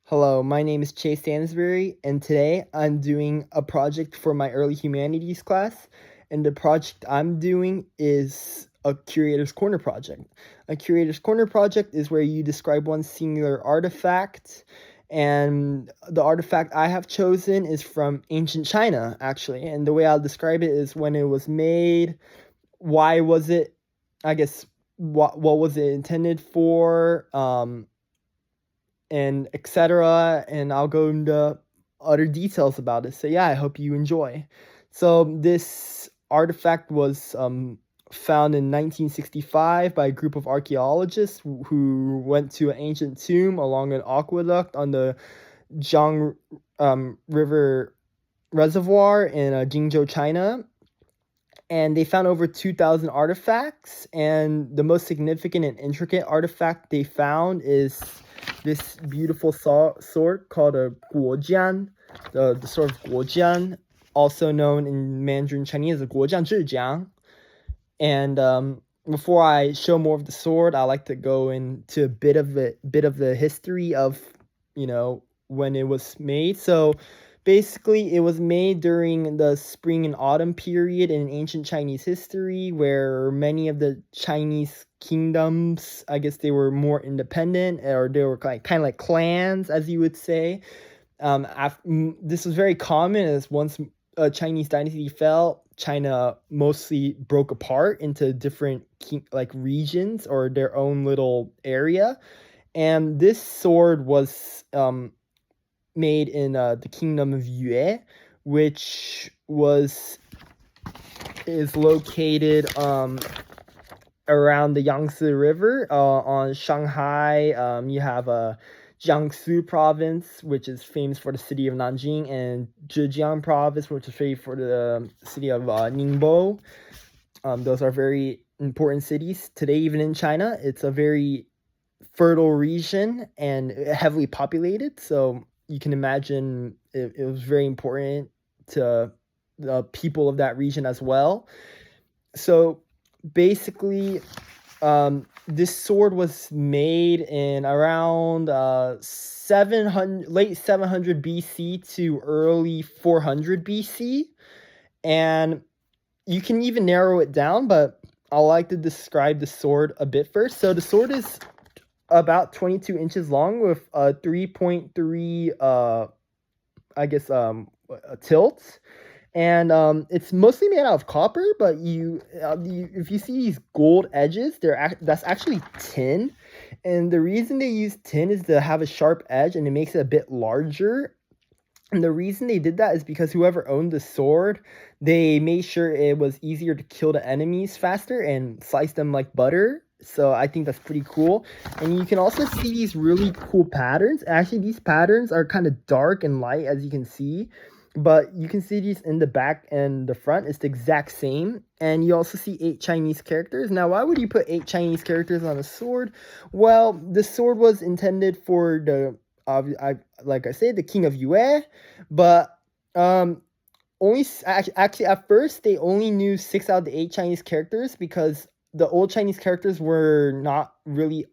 Hello, my name is Chase Stansbury, and today I'm doing a project for my early humanities class. And the project I'm doing is a Curators Corner project. A Curators Corner project is where you describe one singular artifact, and the artifact I have chosen is from ancient China, actually. And the way I'll describe it is when it was made, why was it, I guess, what was it intended for, and etc. And I'll go into other details about it. So yeah, I hope you enjoy. So this artifact was found in 1965 by a group of archaeologists who went to an ancient tomb along an aqueduct on the Jiang River Reservoir in Jingzhou, China. And they found over 2,000 artifacts. And the most significant and intricate artifact they found is this beautiful sword called a guojian, the sword of guojian, also known in Mandarin Chinese as guojian zhijiang. And before I show more of the sword, I like to go into a bit of the history of, when it was made. So basically, it was made during the spring and autumn period in ancient Chinese history, where many of the Chinese kingdoms, I guess they were more independent, or they were kind of like clans, as you would say. This was very common as once a Chinese dynasty fell, China mostly broke apart into different regions or their own little area. And this sword was made in the kingdom of Yue, which is located around the Yangtze River on Shanghai. You have Jiangsu province, which is famous for the city of Nanjing, and Zhejiang province, which is famous for the city of Ningbo. Those are very important cities today, even in China. It's a very fertile region and heavily populated, so you can imagine it was very important to the people of that region as well. So basically, this sword was made in around 700, late 700 BC to early 400 BC, and you can even narrow it down, but I like to describe the sword a bit first. So the sword is about 22 inches long with a 3.3 tilt, and it's mostly made out of copper, but if you see these gold edges, that's actually tin. And the reason they use tin is to have a sharp edge, and it makes it a bit larger. And the reason they did that is because whoever owned the sword, they made sure it was easier to kill the enemies faster and slice them like butter. So I think that's pretty cool. And you can also see these really cool patterns. Actually, these patterns are kind of dark and light, as you can see. But you can see these in the back and the front. It's the exact same. And you also see 8 Chinese characters. Now, why would you put 8 Chinese characters on a sword? Well, the sword was intended for like I said, the king of Yue. But actually at first they only knew 6 out of the 8 Chinese characters because the old Chinese characters were not really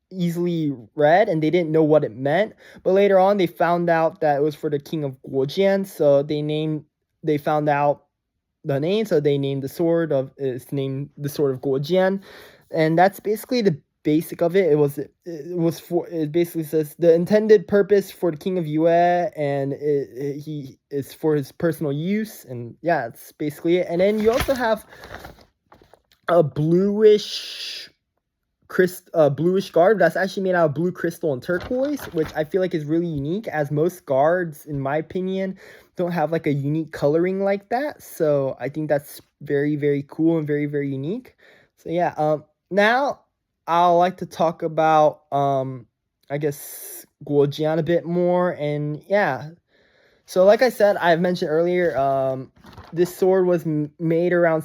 easily read and they didn't know what it meant. But later on they found out that it was for the king of Guojian, so they found out the name, so they named the sword of Guojian. And that's basically the basic of it. It basically says the intended purpose for the king of Yue, and he is for his personal use. And yeah, it's basically it. And then you also have a bluish guard that's actually made out of blue crystal and turquoise, which I feel like is really unique, as most guards, in my opinion, don't have like a unique coloring like that. So I think that's very, very cool and very, very unique. So yeah, now I'd like to talk about I guess Guojian a bit more. And yeah, so like I said, I've mentioned earlier, this sword was made around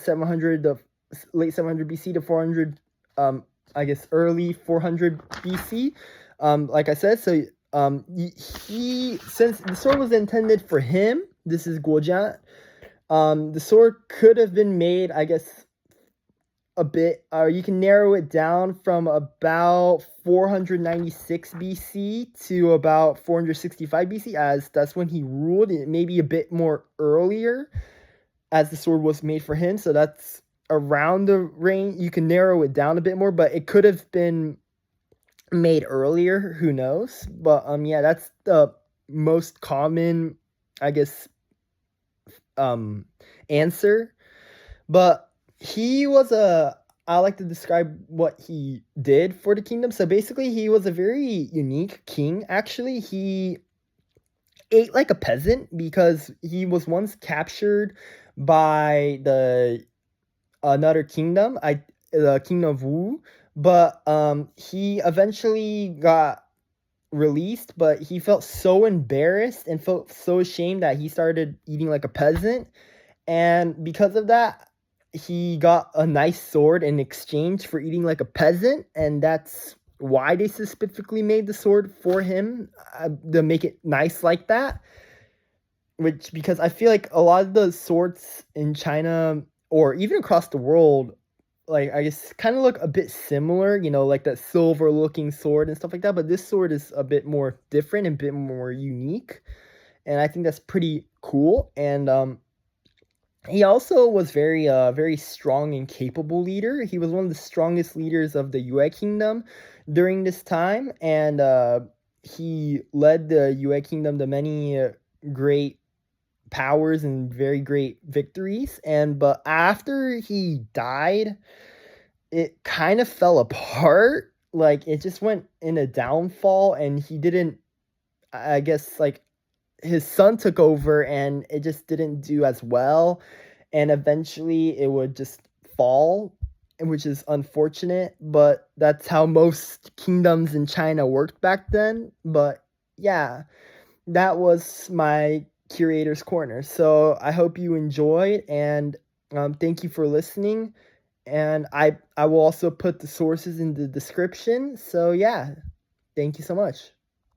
late 700 BC to 400, I guess early 400 BC. Like I said, so since the sword was intended for him, this is Guojian. The sword could have been made, I guess, a bit, you can narrow it down from about 496 BC to about 465 BC, as that's when he ruled. It may be a bit more earlier, as the sword was made for him. So that's around the range. You can narrow it down a bit more, but it could have been made earlier. Who knows? But yeah, that's the most common, I guess, answer. But he was I like to describe what he did for the kingdom. So basically, he was a very unique king. Actually, he ate like a peasant because he was once captured by the another kingdom, the kingdom of Wu. But he eventually got released, but he felt so embarrassed and felt so ashamed that he started eating like a peasant. And because of that, he got a nice sword in exchange for eating like a peasant, and that's why they specifically made the sword for him, to make it nice like that. Which, because I feel like a lot of the swords in China or even across the world, like, I guess, kind of look a bit similar, like that silver looking sword and stuff like that. But this sword is a bit more different and a bit more unique, and I think that's pretty cool. And he also was very strong and capable leader. He was one of the strongest leaders of the Yue Kingdom during this time, and he led the Yue Kingdom to many great powers and very great victories. And but after he died, it kind of fell apart. Like, it just went in a downfall, and he didn't. I guess, like, his son took over, and it just didn't do as well, and eventually it would just fall, which is unfortunate, but that's how most kingdoms in China worked back then. But yeah, that was my Curator's Corner. So I hope you enjoyed, and thank you for listening. And I will also put the sources in the description. So yeah, thank you so much.